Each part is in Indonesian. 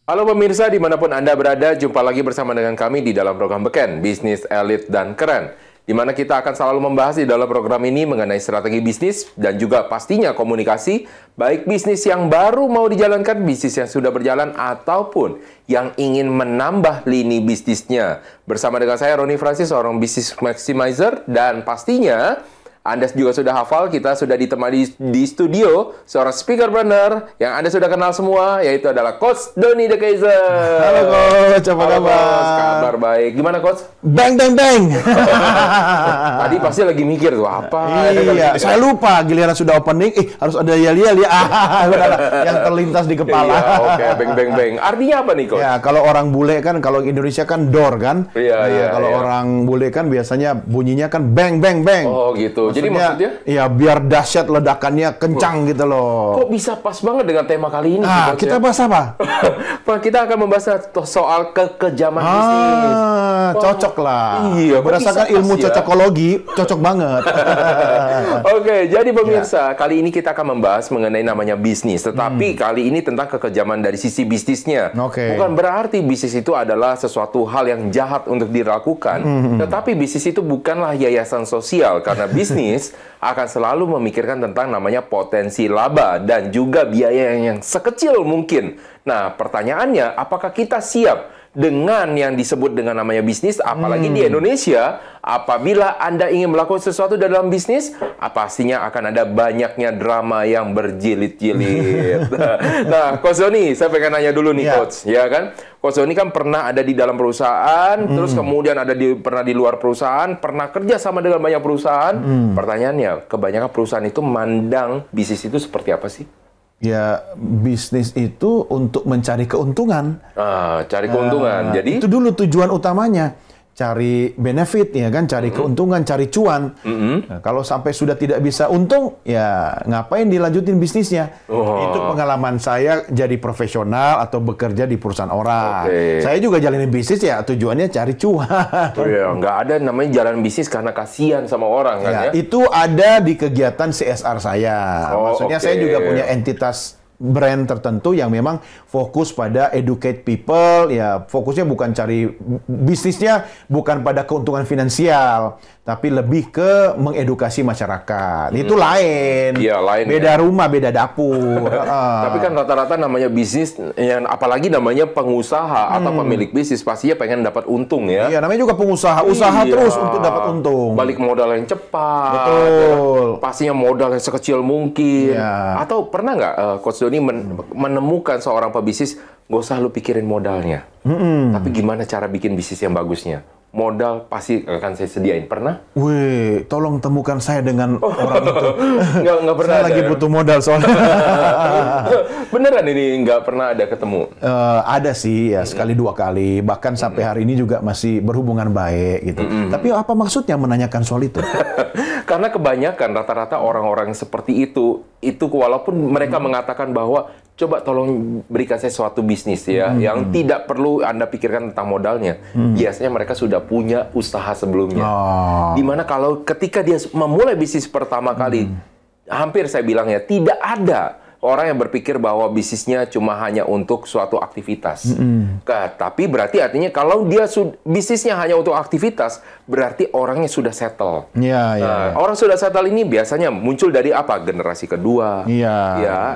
Halo pemirsa, dimanapun Anda berada, jumpa lagi bersama dengan kami di dalam program Beken, Bisnis Elit dan Keren. Di mana kita akan selalu membahas di dalam program ini mengenai strategi bisnis dan juga pastinya komunikasi, baik bisnis yang baru mau dijalankan, bisnis yang sudah berjalan, ataupun yang ingin menambah lini bisnisnya. Bersama dengan saya, Roni Francis, seorang Business Maximizer, dan pastinya Anda juga sudah hafal, kita sudah ditemani di studio seorang speakerpreneur yang Anda sudah kenal semua, yaitu adalah Coach Doni The Kaiser. Halo Coach, apa kabar? Kabar baik. Gimana Coach? Bang, bang, bang. Tadi pasti lagi mikir tuh apa? Iya, saya lupa giliran sudah opening, harus ada yel-yel ya. Yang terlintas di kepala. Iya, oke, bang, bang, bang. Artinya apa nih Coach? Ya, kalau orang bule kan, kalau Indonesia kan door kan. Iya. Kalau orang bule kan biasanya bunyinya kan bang, bang, bang. Oh gitu. Jadi maksudnya? Iya, biar dahsyat ledakannya kencang gitu loh. Kok bisa pas banget dengan tema kali ini? Ah, kita bahas apa? Kita akan membahas soal kekejaman bisnis. Cocok lah. Iya, berdasarkan ilmu cocokologi, cocok banget. Oke, jadi pemirsa, kali ini kita akan membahas mengenai namanya bisnis. Tetapi kali ini tentang kekejaman dari sisi bisnisnya. Bukan berarti bisnis itu adalah sesuatu hal yang jahat untuk dilakukan. Tetapi bisnis itu bukanlah yayasan sosial. Karena bisnis akan selalu memikirkan tentang namanya potensi laba dan juga biaya yang sekecil mungkin. Nah, pertanyaannya, apakah kita siap dengan yang disebut dengan namanya bisnis, apalagi di Indonesia, apabila Anda ingin melakukan sesuatu dalam bisnis, pastinya akan ada banyaknya drama yang berjilid-jilid. Nah, Coach Doni, saya pengen nanya dulu nih, Coach. Ya kan? Coach Doni kan pernah ada di dalam perusahaan, terus kemudian pernah di luar perusahaan, pernah kerja sama dengan banyak perusahaan. Pertanyaannya, kebanyakan perusahaan itu mandang bisnis itu seperti apa sih? Ya, bisnis itu untuk mencari keuntungan. Cari keuntungan. Jadi itu dulu tujuan utamanya. Cari benefit, ya kan? Cari keuntungan, cari cuan. Nah, kalau sampai sudah tidak bisa untung, ya ngapain dilanjutin bisnisnya? Itu pengalaman saya jadi profesional atau bekerja di perusahaan orang. Saya juga jalanin bisnis ya, tujuannya cari cuan. Nggak ada namanya jalan bisnis karena kasihan sama orang, kan ya? Itu ada di kegiatan CSR saya. Maksudnya saya juga punya entitas brand tertentu yang memang fokus pada educate people, ya fokusnya bukan cari bisnisnya, bukan pada keuntungan finansial, tapi lebih ke mengedukasi masyarakat. Itu lain. Iya, lain. Beda rumah, beda dapur. Tapi kan rata-rata namanya bisnis, yang apalagi namanya pengusaha atau pemilik bisnis, pastinya pengen dapat untung ya. Iya, namanya juga pengusaha. Usaha terus untuk dapat untung. Balik modal yang cepat. Betul. Pastinya modal yang sekecil mungkin. Atau pernah nggak Coach Doni menemukan seorang pebisnis, nggak usah lu pikirin modalnya. Tapi gimana cara bikin bisnis yang bagusnya? Modal pasti akan saya sediain. Pernah? Wih, tolong temukan saya dengan orang itu. Nggak pernah. Saya lagi butuh modal soalnya. Beneran ini nggak pernah ada ketemu? Ada sih, ya sekali dua kali. Bahkan sampai hari ini juga masih berhubungan baik gitu. Tapi apa maksudnya menanyakan soal itu? Karena kebanyakan rata-rata orang-orang seperti itu walaupun mereka mengatakan bahwa coba tolong berikan saya suatu bisnis ya, yang tidak perlu Anda pikirkan tentang modalnya. Biasanya mereka sudah punya usaha sebelumnya. Dimana kalau ketika dia memulai bisnis pertama kali, hampir saya bilang ya, tidak ada orang yang berpikir bahwa bisnisnya cuma hanya untuk suatu aktivitas. Tapi berarti artinya kalau dia bisnisnya hanya untuk aktivitas, berarti orangnya sudah settle. Orang sudah settle ini biasanya muncul dari apa? Generasi kedua.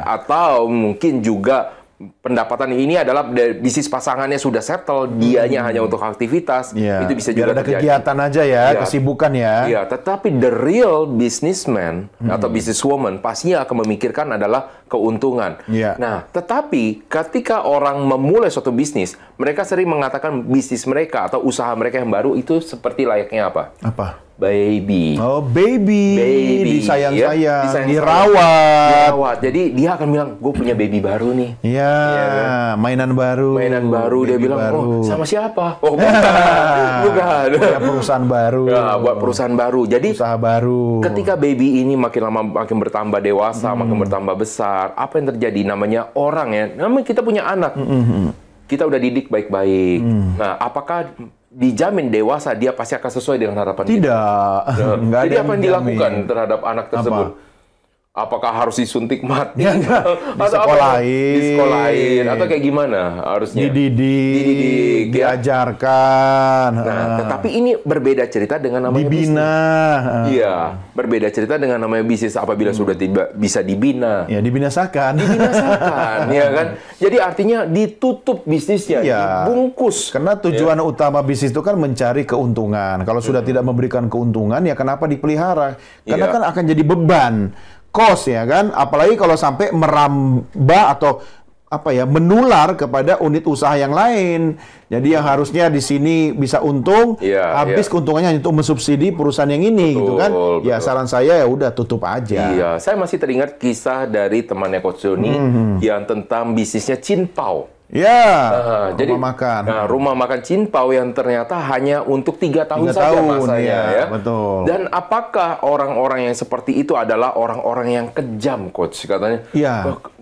Atau mungkin juga pendapatan ini adalah bisnis pasangannya sudah settle, dianya hanya untuk aktivitas. Itu bisa juga ada terjadi. Kegiatan aja ya, kesibukan ya. Tetapi the real businessman atau businesswoman pastinya akan memikirkan adalah keuntungan. Nah, tetapi ketika orang memulai suatu bisnis, mereka sering mengatakan bisnis mereka atau usaha mereka yang baru itu seperti layaknya apa? Baby. Baby. Disayang-sayang, dirawat. Jadi dia akan bilang, gue punya baby baru nih. Mainan baru. Dia bilang, sama siapa? Bukan. Punya perusahahan baru. Buat perusahaan baru. Jadi usaha baru. Ketika baby ini makin lama makin bertambah dewasa, makin bertambah besar, apa yang terjadi? Namanya orang ya. Namanya kita punya anak. Kita udah didik baik-baik. Nah, apakah dijamin dewasa dia pasti akan sesuai dengan harapan kita? Tidak. Jadi apa yang dilakukan terhadap anak tersebut? Apakah harus disuntik mati? Ya, disekolahin atau kayak gimana harusnya? Dididik, diajarkan. Nah, tetapi ini berbeda cerita dengan namanya dibina. Iya, berbeda cerita dengan namanya bisnis apabila sudah bisa dibina. Ya, dibinasakan. Ya kan? Jadi artinya ditutup bisnisnya, dibungkus. Karena tujuan utama bisnis itu kan mencari keuntungan. Kalau sudah tidak memberikan keuntungan, ya kenapa dipelihara? Karena kan akan jadi beban. Cost ya kan, apalagi kalau sampai merambah atau menular kepada unit usaha yang lain. Jadi yang harusnya di sini bisa untung, habis keuntungannya untuk mensubsidi perusahaan yang ini, gitu kan? Ya saran saya ya udah tutup aja. Iya, saya masih teringat kisah dari temannya Coach Joni yang tentang bisnisnya Cinpau. Ya, jadi makan. Nah, rumah makan Cinpau yang ternyata hanya untuk 3 tahun saja masanya, ya. Betul. Dan apakah orang-orang yang seperti itu adalah orang-orang yang kejam, Coach? Katanya,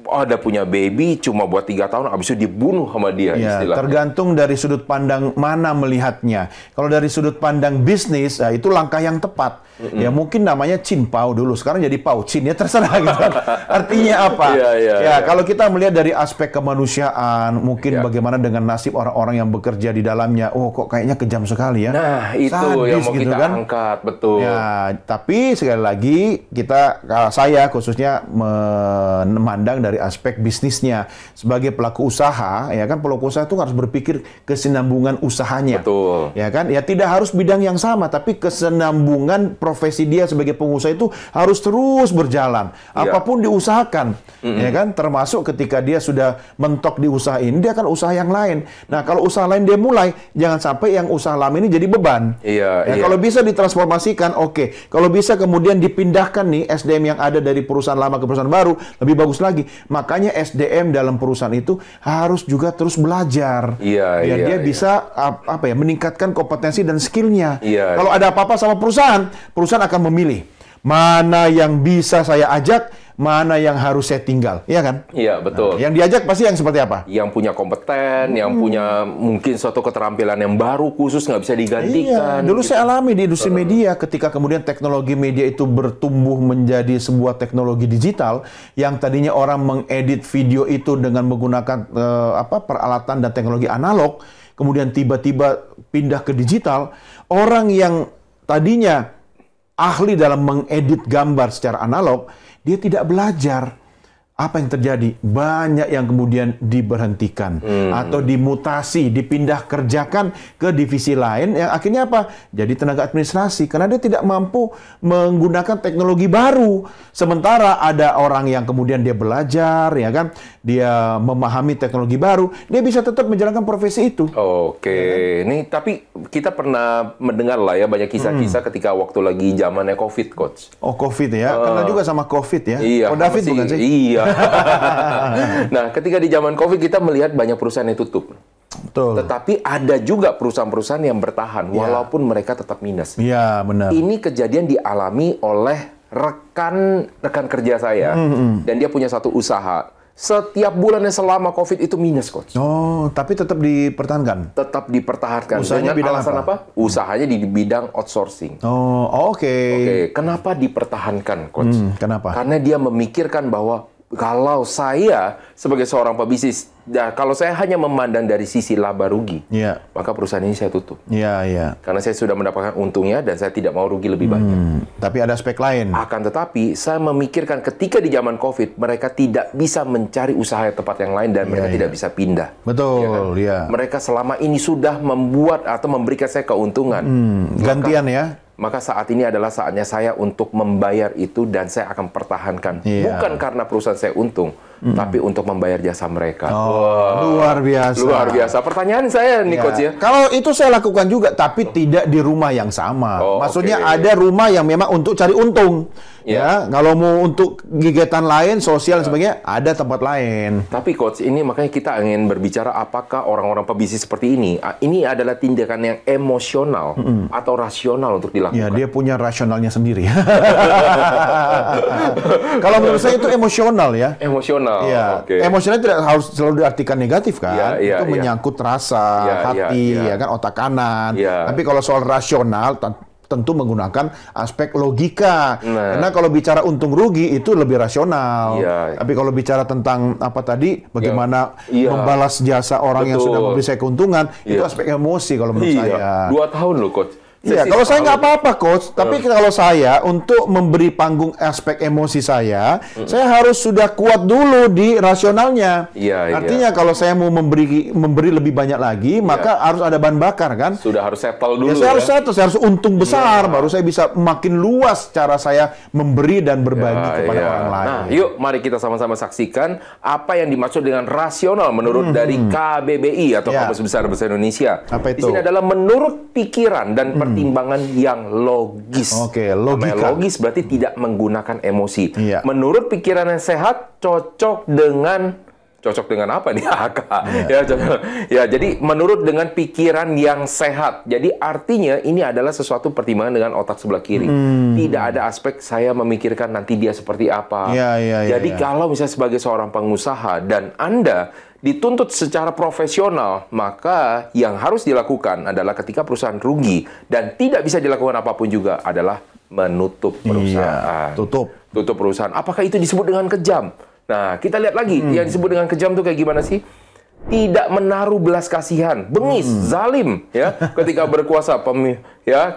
ada punya baby cuma buat 3 tahun, habis itu dibunuh sama dia, istilahnya. Tergantung dari sudut pandang mana melihatnya. Kalau dari sudut pandang bisnis, itu langkah yang tepat. Ya mungkin namanya Cinpau dulu, sekarang jadi Paucin, ya terserah gitu. Artinya apa? Kalau kita melihat dari aspek kemanusiaan, mungkin bagaimana dengan nasib orang-orang yang bekerja di dalamnya. Oh, kok kayaknya kejam sekali ya. Nah, itu sadis, yang mau kita angkat, betul. Ya, tapi sekali lagi saya khususnya memandang dari aspek bisnisnya. Sebagai pelaku usaha, ya kan, pelaku usaha itu harus berpikir kesinambungan usahanya. Betul. Ya kan? Ya tidak harus bidang yang sama, tapi kesinambungan profesi dia sebagai pengusaha itu harus terus berjalan. Apapun diusahakan, ya kan? Termasuk ketika dia sudah mentok di usaha ini, dia akan usaha yang lain. Nah, kalau usaha lain dia mulai, jangan sampai yang usaha lama ini jadi beban. Kalau bisa ditransformasikan, oke. Kalau bisa kemudian dipindahkan nih SDM yang ada dari perusahaan lama ke perusahaan baru, lebih bagus lagi. Makanya SDM dalam perusahaan itu harus juga terus belajar. Biar dia bisa meningkatkan kompetensi dan skillnya. Kalau ada apa-apa sama perusahaan akan memilih mana yang bisa saya ajak, mana yang harus saya tinggal, ya kan? Iya, betul. Yang diajak pasti yang seperti apa? Yang punya kompeten, yang punya mungkin suatu keterampilan yang baru khusus nggak bisa digantikan. Dulu saya alami di industri media, ketika kemudian teknologi media itu bertumbuh menjadi sebuah teknologi digital, yang tadinya orang mengedit video itu dengan menggunakan peralatan dan teknologi analog, kemudian tiba-tiba pindah ke digital, orang yang tadinya ahli dalam mengedit gambar secara analog, dia tidak belajar. Apa yang terjadi? Banyak yang kemudian diberhentikan atau dimutasi, dipindah kerjakan ke divisi lain yang akhirnya apa? Jadi tenaga administrasi karena dia tidak mampu menggunakan teknologi baru. Sementara ada orang yang kemudian dia belajar, ya kan? Dia memahami teknologi baru, dia bisa tetap menjalankan profesi itu. Oke, ini tapi kita pernah mendengar lah ya banyak kisah-kisah ketika waktu lagi zamannya COVID, Coach. Oh, COVID ya? Karena juga sama COVID ya? Iya. Oh, David bukan sih? Iya. Nah, ketika di zaman COVID kita melihat banyak perusahaan yang tutup. Betul. Tetapi ada juga perusahaan-perusahaan yang bertahan walaupun mereka tetap minus. Iya, benar. Ini kejadian dialami oleh rekan kerja saya dan dia punya satu usaha. Setiap bulannya selama COVID itu minus, Coach. Oh, tapi tetap dipertahankan? Tetap dipertahankan. Usahanya dengan bidang alasan apa? Usahanya di bidang outsourcing. Oh, oke. Kenapa dipertahankan, Coach? Kenapa? Karena dia memikirkan bahwa kalau saya sebagai seorang pebisnis, kalau saya hanya memandang dari sisi laba rugi, maka perusahaan ini saya tutup. Karena saya sudah mendapatkan untungnya dan saya tidak mau rugi lebih banyak. Tapi ada aspek lain. Akan tetapi, saya memikirkan ketika di zaman COVID, mereka tidak bisa mencari usaha yang tempat yang lain dan mereka tidak bisa pindah. Betul, Mereka selama ini sudah membuat atau memberikan saya keuntungan. Gantian ya? Maka saat ini adalah saatnya saya untuk membayar itu dan saya akan pertahankan. Bukan karena perusahaan saya untung, tapi untuk membayar jasa mereka. Luar biasa. Luar biasa. Pertanyaan saya nih, Coach ya. Kalau itu saya lakukan juga, tapi tidak di rumah yang sama. Maksudnya ada rumah yang memang untuk cari untung. Kalau mau untuk kegiatan lain, sosial dan sebagainya, ada tempat lain. Tapi Coach, ini makanya kita ingin berbicara apakah orang-orang pebisnis seperti ini adalah tindakan yang emosional atau rasional untuk dilakukan. Ya, dia punya rasionalnya sendiri. Kalau menurut saya itu emosional ya. Emosional. Emosional tidak harus selalu diartikan negatif kan. Itu menyangkut rasa, hati, ya kan, otak kanan. Tapi kalau soal rasional, tentu menggunakan aspek logika. Karena kalau bicara untung rugi itu lebih rasional. Tapi kalau bicara tentang apa tadi, bagaimana membalas jasa orang yang sudah memberi saya keuntungan, itu aspek emosi kalau menurut saya. 2 tahun loh, Coach. Iya, kalau saya nggak apa-apa, Coach. Tapi kalau saya, untuk memberi panggung aspek emosi saya harus sudah kuat dulu di rasionalnya. Artinya kalau saya mau memberi lebih banyak lagi, maka harus ada bahan bakar, kan? Sudah harus settle dulu. Saya harus untung besar, baru saya bisa makin luas cara saya memberi dan berbagi kepada orang lain. Nah, yuk, mari kita sama-sama saksikan apa yang dimaksud dengan rasional menurut dari KBBI atau Kamus Besar Bahasa Indonesia. Apa itu? Di sini adalah menurut pikiran dan pertimbangan yang logis. Logika. Logis berarti tidak menggunakan emosi. Menurut pikiran yang sehat, cocok dengan apa nih, jadi menurut dengan pikiran yang sehat. Jadi artinya ini adalah sesuatu pertimbangan dengan otak sebelah kiri. Tidak ada aspek saya memikirkan nanti dia seperti apa. Jadi kalau misalnya sebagai seorang pengusaha dan Anda dituntut secara profesional, maka yang harus dilakukan adalah ketika perusahaan rugi dan tidak bisa dilakukan apapun juga adalah menutup perusahaan. Tutup perusahaan. Apakah itu disebut dengan kejam? Nah, kita lihat lagi yang disebut dengan kejam itu kayak gimana sih? Tidak menaruh belas kasihan, bengis, zalim, ya, ketika berkuasa,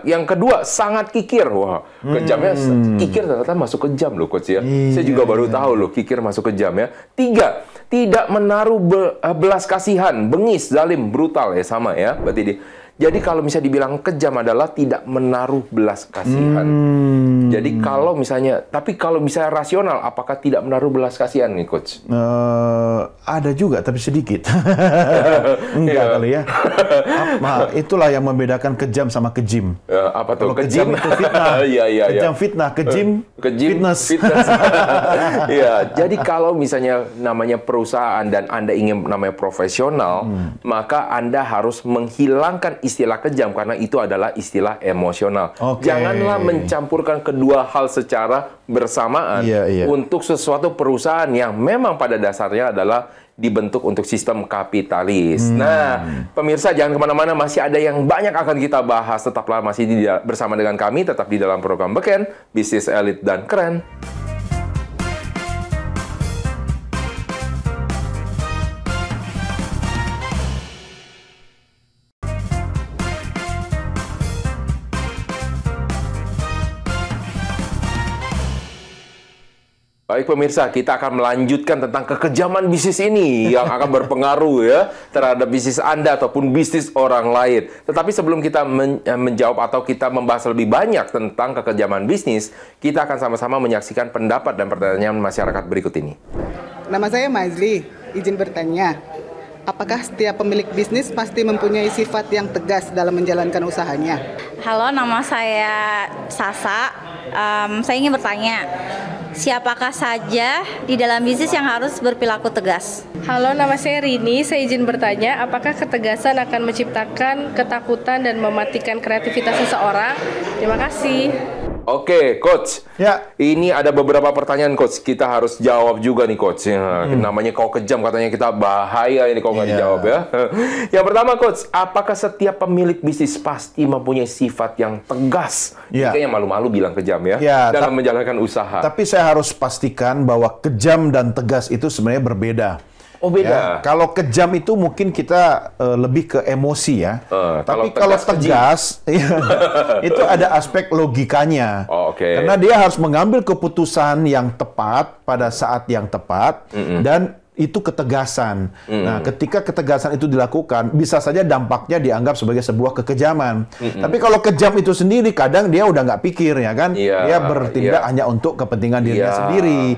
Yang kedua, sangat kikir. Wah, kejamnya kikir ternyata masuk kejam loh, Coach, ya. Saya juga baru tahu loh, kikir masuk kejam, ya. 3, tidak menaruh belas kasihan, bengis, zalim, brutal, ya, sama, ya. Berarti jadi kalau misalnya dibilang kejam adalah tidak menaruh belas kasihan. Jadi kalau misalnya, tapi kalau misalnya rasional, apakah tidak menaruh belas kasihan nih, Coach? Ada juga, tapi sedikit. Enggak kali ya. Itulah yang membedakan kejam sama kejim. Apa tuh? Kalau kejam itu fitnah. Kejam fitnah, kejim fitness. Jadi kalau misalnya namanya perusahaan dan Anda ingin namanya profesional, maka Anda harus menghilangkan istilah kejam karena itu adalah istilah emosional. Janganlah mencampurkan kedua hal secara bersamaan untuk sesuatu perusahaan yang memang pada dasarnya adalah dibentuk untuk sistem kapitalis. Nah, pemirsa jangan kemana-mana, masih ada yang banyak akan kita bahas. Tetaplah masih bersama dengan kami, tetap di dalam program Beken, Bisnis Elit dan Keren. Baik pemirsa, kita akan melanjutkan tentang kekejaman bisnis ini yang akan berpengaruh ya terhadap bisnis Anda ataupun bisnis orang lain. Tetapi sebelum kita menjawab atau kita membahas lebih banyak tentang kekejaman bisnis, kita akan sama-sama menyaksikan pendapat dan pertanyaan masyarakat berikut ini. Nama saya Mazli, izin bertanya. Apakah setiap pemilik bisnis pasti mempunyai sifat yang tegas dalam menjalankan usahanya? Halo, nama saya Sasa. Saya ingin bertanya, siapakah saja di dalam bisnis yang harus berperilaku tegas? Halo, nama saya Rini. Saya izin bertanya, apakah ketegasan akan menciptakan ketakutan dan mematikan kreativitas seseorang? Terima kasih. Oke, Coach. Ini ada beberapa pertanyaan, Coach. Kita harus jawab juga nih, Coach. Namanya kau kejam, katanya kita bahaya ini kalau nggak dijawab ya. Yang pertama, Coach, apakah setiap pemilik bisnis pasti mempunyai sifat yang tegas? Kayaknya malu-malu bilang kejam ya, dalam menjalankan usaha. Tapi saya harus pastikan bahwa kejam dan tegas itu sebenarnya berbeda. Oh, beda. Kalau kejam itu mungkin kita lebih ke emosi ya. Tapi kalau tegas itu ada aspek logikanya. Karena dia harus mengambil keputusan yang tepat pada saat yang tepat dan itu ketegasan. Nah, ketika ketegasan itu dilakukan, bisa saja dampaknya dianggap sebagai sebuah kekejaman. Tapi kalau kejam itu sendiri, kadang dia udah nggak pikir ya kan. Dia bertindak hanya untuk kepentingan dirinya sendiri.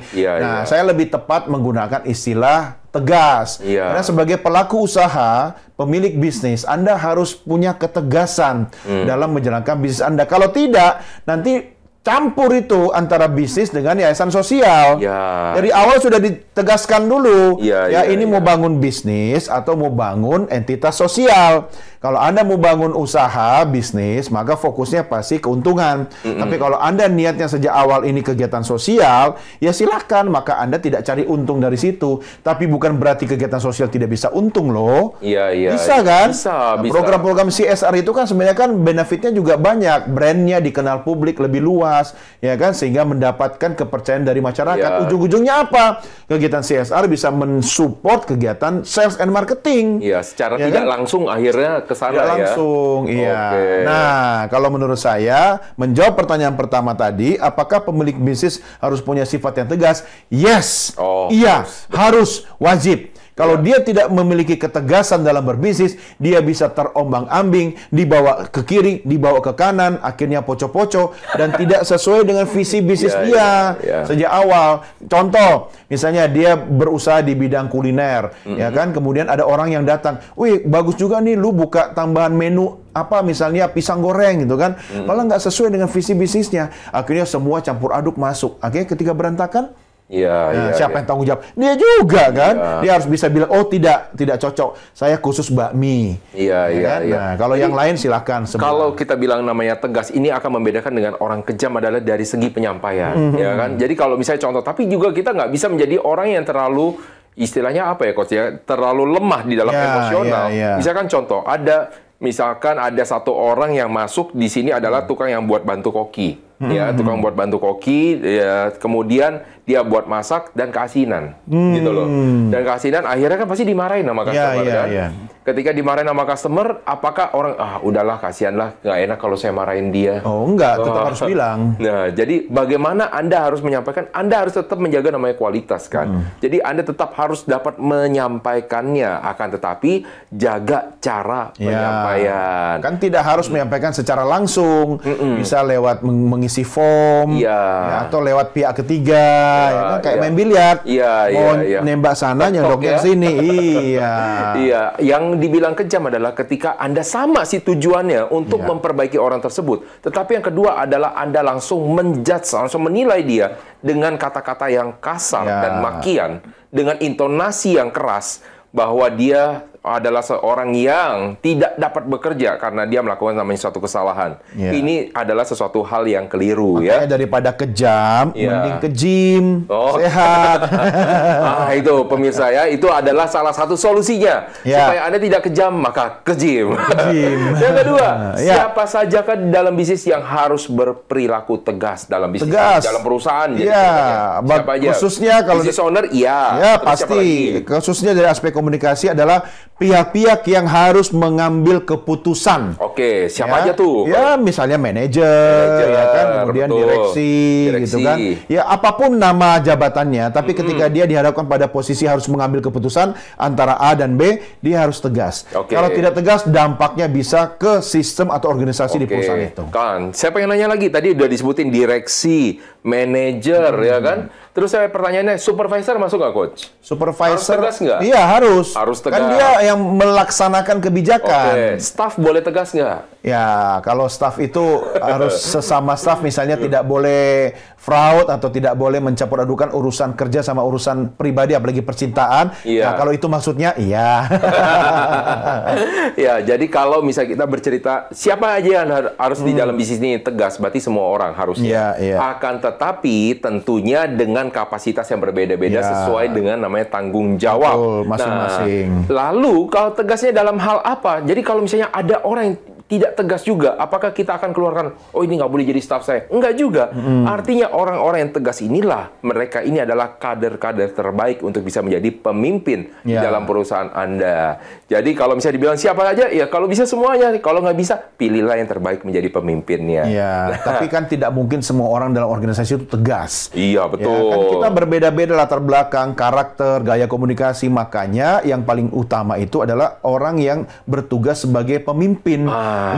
Saya lebih tepat menggunakan istilah tegas. Karena sebagai pelaku usaha, pemilik bisnis, Anda harus punya ketegasan dalam menjalankan bisnis Anda. Kalau tidak, nanti campur itu antara bisnis dengan yayasan sosial. Ya. Dari awal sudah ditegaskan dulu. Ini mau ya. bangun bisnis atau mau bangun entitas sosial. Kalau Anda mau bangun usaha, bisnis, maka fokusnya pasti keuntungan. Tapi kalau Anda niatnya sejak awal ini kegiatan sosial, ya silakan, maka Anda tidak cari untung dari situ. Tapi bukan berarti kegiatan sosial tidak bisa untung loh. Bisa kan? Bisa. Program-program CSR itu kan sebenarnya kan benefitnya juga banyak. Brandnya dikenal publik lebih luas, ya kan? Sehingga mendapatkan kepercayaan dari masyarakat. Ujung-ujungnya apa? Kegiatan CSR bisa mensupport kegiatan sales and marketing. Iya, secara tidak langsung akhirnya ke sana tidak langsung, iya. Nah, kalau menurut saya, menjawab pertanyaan pertama tadi, apakah pemilik bisnis harus punya sifat yang tegas? Yes, iya, harus, wajib. Kalau dia tidak memiliki ketegasan dalam berbisnis, dia bisa terombang-ambing, dibawa ke kiri, dibawa ke kanan, akhirnya poco-poco, dan tidak sesuai dengan visi bisnis dia sejak awal. Contoh, misalnya dia berusaha di bidang kuliner, ya kan? Kemudian ada orang yang datang, wih bagus juga nih, lu buka tambahan menu apa misalnya pisang goreng gitu kan, malah nggak sesuai dengan visi bisnisnya. Akhirnya semua campur aduk masuk. Akhirnya ketika berantakan, siapa yang tanggung jawab? Dia juga kan. Dia harus bisa bilang, oh tidak cocok. Saya khusus bakmi. Nah, kalau yang lain silakan. Kalau kita bilang namanya tegas, ini akan membedakan dengan orang kejam adalah dari segi penyampaian, ya kan? Jadi kalau misalnya contoh, tapi juga kita nggak bisa menjadi orang yang terlalu istilahnya apa ya, Coach ya? Terlalu lemah di dalam emosional. Misalkan contoh, misalkan ada satu orang yang masuk di sini adalah tukang yang buat bantu koki. Tukang buat bantu koki, kemudian dia buat masak dan keasinan, gitu loh. Dan keasinan akhirnya kan pasti dimarahin sama customer kan. Ketika dimarahin sama customer, apakah orang udahlah kasihanlah, nggak enak kalau saya marahin dia. Oh enggak, tetap harus bilang. Nah, jadi bagaimana Anda harus menyampaikan? Anda harus tetap menjaga namanya kualitas kan. Jadi Anda tetap harus dapat menyampaikannya, akan tetapi jaga cara penyampaian. Kan tidak harus menyampaikan secara langsung, bisa lewat mengisi form, atau lewat pihak ketiga, kan? Kayak main biliar, mau nembak sana, nyodoknya sini, Yang dibilang kejam adalah ketika Anda sama sih tujuannya untuk memperbaiki orang tersebut, tetapi yang kedua adalah Anda langsung menjudge, langsung menilai dia dengan kata-kata yang kasar dan makian, dengan intonasi yang keras, bahwa dia adalah seorang yang tidak dapat bekerja karena dia melakukan namanya suatu kesalahan. Ini adalah sesuatu hal yang keliru. Makanya daripada kejam, mending ke gym, sehat. Itu pemirsa ya, itu adalah salah satu solusinya. Supaya Anda tidak kejam, maka ke gym. Yang kedua, siapa saja kan dalam bisnis yang harus berperilaku tegas dalam bisnis, dalam perusahaan. Siapa aja? Khususnya kalau business owner, pasti. Khususnya dari aspek komunikasi adalah pihak-pihak yang harus mengambil keputusan. Siapa aja tuh? Misalnya manajer, kan, kemudian direksi, gitu kan. Apapun nama jabatannya, tapi ketika dia dihadapkan pada posisi harus mengambil keputusan antara A dan B, dia harus tegas. Kalau tidak tegas, dampaknya bisa ke sistem atau organisasi di perusahaan itu. Kan, saya pengen nanya lagi, tadi udah disebutin direksi, manajer, ya kan? Terus saya pertanyaannya, supervisor masuk nggak, Coach? Supervisor harus tegas nggak? Iya, harus. Harus tegas. Kan dia yang melaksanakan kebijakan. Staff boleh tegas nggak? Ya, kalau staff itu harus sesama staff, misalnya tidak boleh fraud atau tidak boleh mencampur adukan urusan kerja sama urusan pribadi, apalagi percintaan. Nah, kalau itu maksudnya, jadi kalau misalnya kita bercerita, siapa aja yang harus di dalam bisnis ini tegas, berarti semua orang harusnya. Akan tetapi tentunya dengan kapasitas yang berbeda-beda sesuai dengan namanya tanggung jawab. Masing-masing. Lalu kalau tegasnya dalam hal apa? Jadi kalau misalnya ada orang yang tidak tegas juga, apakah kita akan keluarkan, oh ini nggak boleh jadi staff saya? Enggak juga. Artinya orang-orang yang tegas inilah, mereka ini adalah kader-kader terbaik untuk bisa menjadi pemimpin di dalam perusahaan Anda. Jadi kalau misalnya dibilang siapa aja, ya kalau bisa semuanya. Kalau nggak bisa, pilihlah yang terbaik menjadi pemimpinnya. Tapi kan tidak mungkin semua orang dalam organisasi itu tegas. Iya, betul. Kan kita berbeda-beda latar belakang, karakter, gaya komunikasi. Makanya yang paling utama itu adalah orang yang bertugas sebagai pemimpin.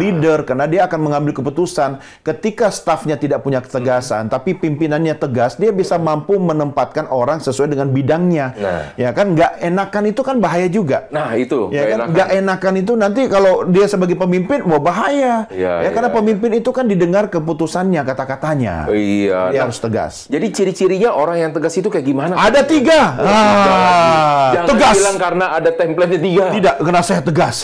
leader, karena dia akan mengambil keputusan. Ketika stafnya tidak punya ketegasan, tapi pimpinannya tegas, dia bisa mampu menempatkan orang sesuai dengan bidangnya. Ya kan, nggak enakan itu kan bahaya juga. Nah itu, ya kan, nggak enakan itu nanti kalau dia sebagai pemimpin, wah bahaya. Karena pemimpin itu kan didengar keputusannya, kata-katanya. Iya. Dia harus tegas. Jadi ciri-cirinya orang yang tegas itu kayak gimana? Ada 3. Jangan Tegas. bilang karena ada template-nya 3. Tidak, karena saya tegas.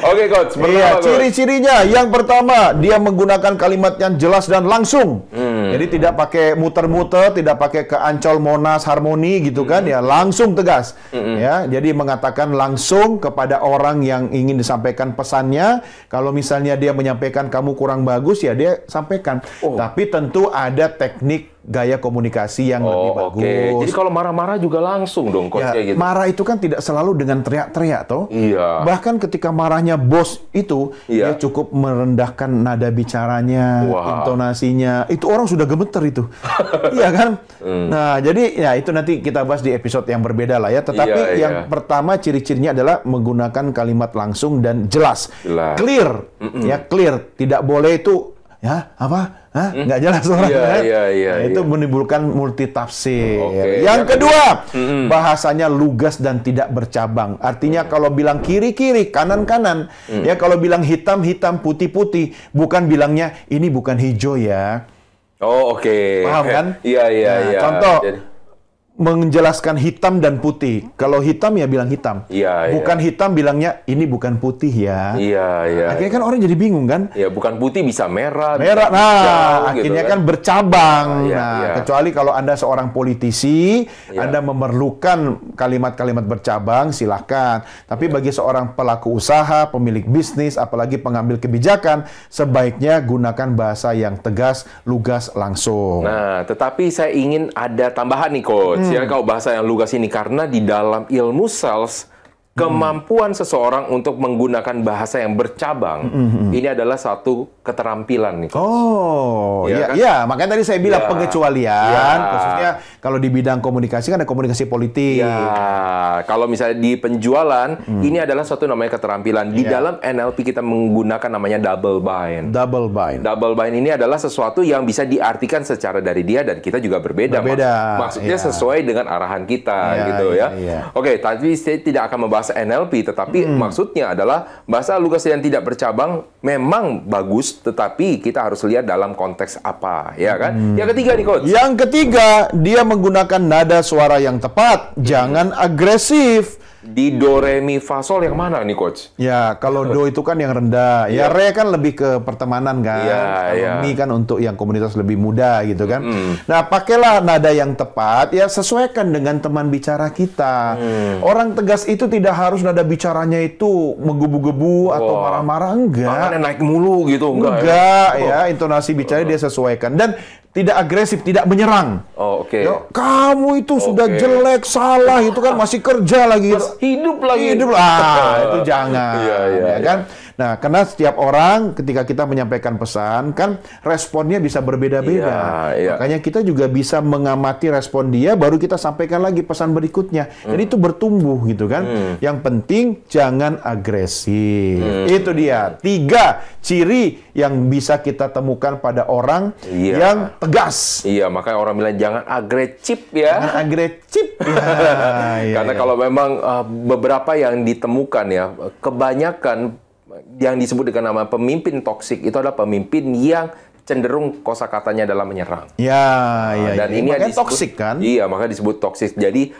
Oke, Coach. Iya, ciri-cirinya yang pertama, dia menggunakan kalimat yang jelas dan langsung. Jadi tidak pakai muter-muter, tidak pakai ke Ancol, Monas, Harmoni gitu kan, ya langsung tegas. Ya, jadi mengatakan langsung kepada orang yang ingin disampaikan pesannya. Kalau misalnya dia menyampaikan kamu kurang bagus, ya dia sampaikan. Tapi tentu ada teknik gaya komunikasi yang lebih bagus. Jadi kalau marah-marah juga langsung dong, Coach, kayak gitu. Marah itu kan tidak selalu dengan teriak-teriak, toh. Iya. Bahkan ketika marahnya bos itu, dia cukup merendahkan nada bicaranya, intonasinya. Itu orang sudah gemeter itu. Iya kan? Nah, jadi ya itu nanti kita bahas di episode yang berbeda lah ya. Tetapi yang pertama ciri-cirinya adalah menggunakan kalimat langsung dan jelas. Clear. Ya, clear. Tidak boleh itu ya apa? Nggak jelas orang. Itu menimbulkan multitafsir. Yang kedua, bahasanya lugas dan tidak bercabang. Artinya kalau bilang kiri-kiri, kanan-kanan, ya kalau bilang hitam-hitam, putih-putih, bukan bilangnya ini bukan hijau ya. Paham kan? Iya. Contoh, menjelaskan hitam dan putih. Kalau hitam ya bilang hitam. Bukan hitam bilangnya ini bukan putih ya. Akhirnya kan orang jadi bingung kan? Ya, bukan putih bisa merah. Merah. Bisa nah, hijau, akhirnya gitu kan bercabang. Nah, kecuali kalau Anda seorang politisi, Anda memerlukan kalimat-kalimat bercabang, silahkan. Tapi bagi seorang pelaku usaha, pemilik bisnis, apalagi pengambil kebijakan, sebaiknya gunakan bahasa yang tegas, lugas, langsung. Nah, tetapi saya ingin ada tambahan nih, Coach. Ya, kalau bahasa yang lugas ini, karena di dalam ilmu sales, kemampuan seseorang untuk menggunakan bahasa yang bercabang, ini adalah satu keterampilan nih, Coach. Makanya tadi saya bilang pengecualian, khususnya kalau di bidang komunikasi kan ada komunikasi politik. Kalau misalnya di penjualan, ini adalah suatu namanya keterampilan. Di dalam NLP kita menggunakan namanya double bind. Double bind. Double bind ini adalah sesuatu yang bisa diartikan secara dari dia dan kita juga berbeda. Maksudnya sesuai dengan arahan kita, gitu ya. Oke, tapi saya tidak akan membahas NLP, tetapi maksudnya adalah bahasa lugas yang tidak bercabang memang bagus, tetapi kita harus lihat dalam konteks apa, ya kan? Yang ketiga nih, Coach. Yang ketiga, dia menggunakan nada suara yang tepat, jangan agresif. Di do, re, mi, fa, sol yang mana nih, Coach? Ya, kalau do itu kan yang rendah. Ya, re kan lebih ke pertemanan kan. Kalau mi kan untuk yang komunitas lebih muda gitu kan. Nah, pakailah nada yang tepat, ya sesuaikan dengan teman bicara kita. Orang tegas itu tidak harus nada bicaranya itu menggebu-gebu atau marah-marah, enggak. Tangannya naik mulu gitu, enggak ya. Intonasi bicara dia sesuaikan. Dan tidak agresif, tidak menyerang. Kamu itu sudah jelek, salah, itu kan masih kerja lagi. Hidup lagi. Itu jangan. Ya kan? Nah, karena setiap orang ketika kita menyampaikan pesan, kan responnya bisa berbeda-beda. Makanya kita juga bisa mengamati respon dia, baru kita sampaikan lagi pesan berikutnya. Jadi itu bertumbuh gitu kan. Yang penting jangan agresif. Itu dia. 3 ciri yang bisa kita temukan pada orang yang tegas. Makanya orang bilang jangan agresif ya. Jangan agresif. Karena kalau memang beberapa yang ditemukan ya, kebanyakan yang disebut dengan nama pemimpin toksik itu adalah pemimpin yang cenderung kosakatanya adalah menyerang. Dan ini makanya toksik kan? Makanya disebut toksik. Jadi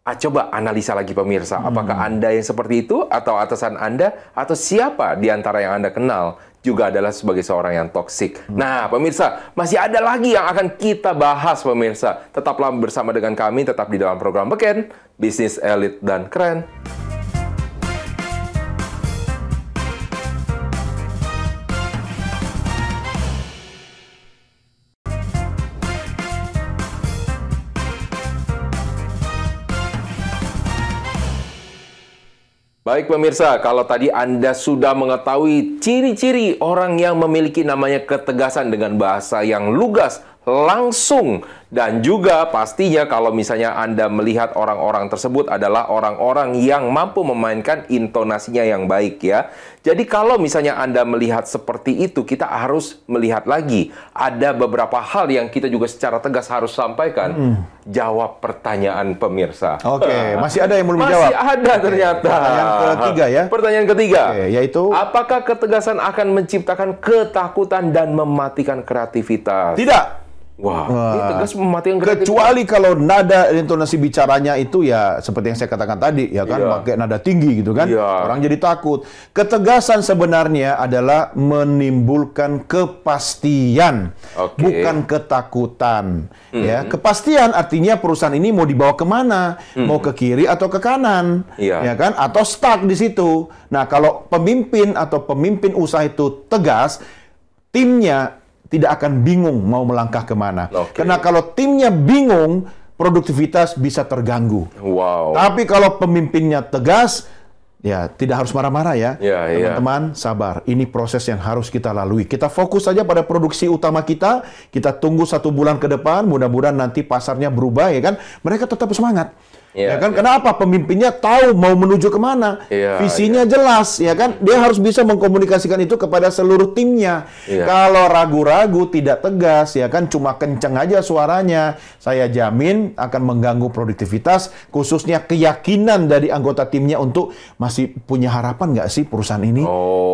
coba analisa lagi pemirsa, apakah Anda yang seperti itu atau atasan Anda atau siapa di antara yang Anda kenal juga adalah sebagai seorang yang toksik. Nah, pemirsa, masih ada lagi yang akan kita bahas, pemirsa. Tetaplah bersama dengan kami, tetap di dalam program Beken, Bisnis Elit dan Keren. Baik pemirsa, kalau tadi Anda sudah mengetahui ciri-ciri orang yang memiliki namanya ketegasan dengan bahasa yang lugas, langsung, Dan juga pastinya kalau misalnya Anda melihat orang-orang tersebut adalah orang-orang yang mampu memainkan intonasinya yang baik ya. Jadi kalau misalnya Anda melihat seperti itu, kita harus melihat lagi. Ada beberapa hal yang kita juga secara tegas harus sampaikan. Jawab pertanyaan pemirsa. Oke, masih ada yang belum dijawab? Masih ada ternyata. Pertanyaan ketiga ya? Pertanyaan ketiga. Yaitu? Apakah ketegasan akan menciptakan ketakutan dan mematikan kreativitas? Tidak. Wah, ini tegas mematikan kreativitas. Kecuali kalau nada intonasi bicaranya itu ya seperti yang saya katakan tadi ya kan, pakai nada tinggi gitu kan, orang jadi takut. Ketegasan sebenarnya adalah menimbulkan kepastian, bukan ketakutan. Ya, kepastian artinya perusahaan ini mau dibawa kemana, mau ke kiri atau ke kanan, ya kan, atau stuck di situ. Nah, kalau pemimpin atau pemimpin usaha itu tegas, timnya tidak akan bingung mau melangkah kemana. Karena kalau timnya bingung, produktivitas bisa terganggu. Wow. Tapi kalau pemimpinnya tegas, ya tidak harus marah-marah ya. Teman-teman, sabar. Ini proses yang harus kita lalui. Kita fokus saja pada produksi utama kita. Kita tunggu 1 bulan ke depan. Mudah-mudahan nanti pasarnya berubah ya kan. Mereka tetap semangat. Ya kan? Kenapa? Pemimpinnya tahu mau menuju kemana. Visinya jelas, ya kan? Dia harus bisa mengkomunikasikan itu kepada seluruh timnya. Kalau ragu-ragu, tidak tegas, ya kan? Cuma kenceng aja suaranya, saya jamin akan mengganggu produktivitas, khususnya keyakinan dari anggota timnya untuk masih punya harapan nggak sih perusahaan ini?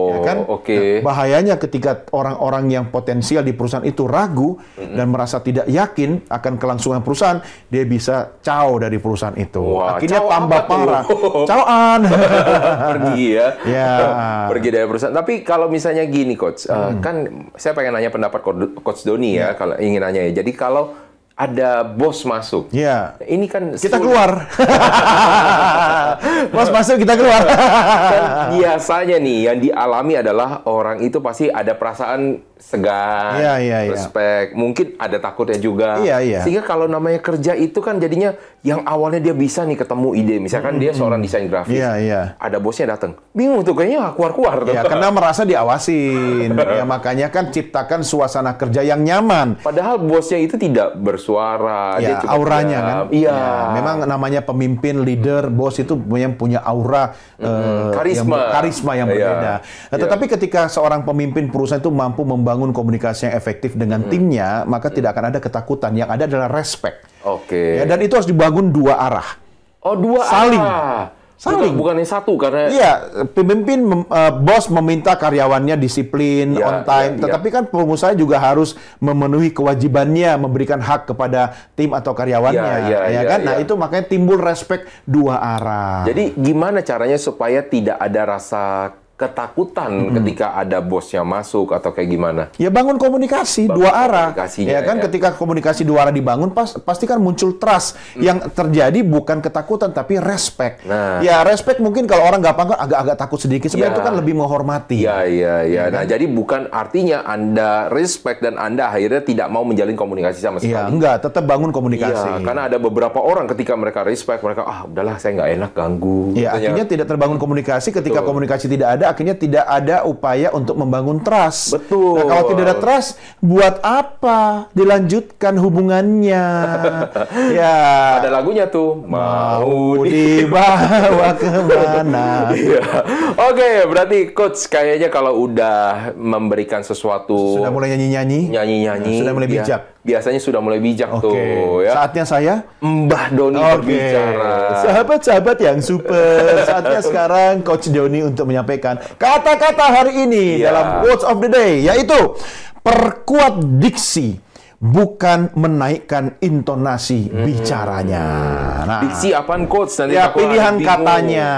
Ya kan? Nah, bahayanya ketika orang-orang yang potensial di perusahaan itu ragu dan merasa tidak yakin akan kelangsungan perusahaan, dia bisa caw dari perusahaan itu. Wah, akhirnya tambah parah. Cawan. Pergi ya. Pergi dari perusahaan. Tapi kalau misalnya gini, Coach, kan saya pengen nanya pendapat Coach Doni ya, kalau ingin nanya ya. Jadi kalau ada bos masuk. Ini kan kita keluar. Bos masuk, kita keluar. Kan biasanya nih yang dialami adalah orang itu pasti ada perasaan segan, respect, mungkin ada takutnya juga. Sehingga kalau namanya kerja itu kan jadinya yang awalnya dia bisa nih ketemu ide, misalkan dia seorang desain grafis, ada bosnya datang, bingung tuh kayaknya keluar-keluar. Karena merasa diawasin. Ya makanya kan ciptakan suasana kerja yang nyaman. Padahal bosnya itu tidak bersuara, dia cuma auranya kan. Memang namanya pemimpin, leader, bos itu punya aura karisma yang berbeda. Tetapi ketika seorang pemimpin perusahaan itu mampu membangun komunikasi yang efektif dengan timnya, maka tidak akan ada ketakutan. Yang ada adalah respect. Ya, dan itu harus dibangun 2 arah. Saling. Bukan yang satu karena pemimpin bos meminta karyawannya disiplin, on time, tetapi kan pengusaha juga harus memenuhi kewajibannya memberikan hak kepada tim atau karyawannya, Nah, itu makanya timbul respect 2 arah. Jadi gimana caranya supaya tidak ada rasa ketakutan ketika ada bosnya masuk atau kayak gimana? Ya bangun komunikasi 2 arah. Ya kan ketika komunikasi 2 arah dibangun pasti kan muncul trust. Yang terjadi bukan ketakutan tapi respect. Ya respect mungkin kalau orang gampang kan agak-agak takut sedikit, sebenarnya itu kan lebih menghormati. Nah, jadi bukan artinya Anda respect dan Anda akhirnya tidak mau menjalin komunikasi sama sekali. Enggak, tetap bangun komunikasi. Karena ada beberapa orang ketika mereka respect, mereka udahlah saya nggak enak ganggu. Akhirnya tidak terbangun komunikasi. Ketika komunikasi tidak ada, akhirnya tidak ada upaya untuk membangun trust. Betul. Nah, kalau tidak ada trust, buat apa dilanjutkan hubungannya? Ada lagunya tuh. Mau dibawa kemana? Oke, berarti Coach kayaknya kalau udah memberikan sesuatu, sudah mulai nyanyi-nyanyi, sudah mulai bijak. Biasanya sudah mulai bijak tuh. Saatnya saya Mbah Doni berbicara. Sahabat-sahabat yang super, saatnya sekarang Coach Doni untuk menyampaikan kata-kata hari ini dalam Quotes of the Day, yaitu perkuat diksi, bukan menaikkan intonasi bicaranya. Nah, diksi apaan, Coach? Nanti pilihan katanya,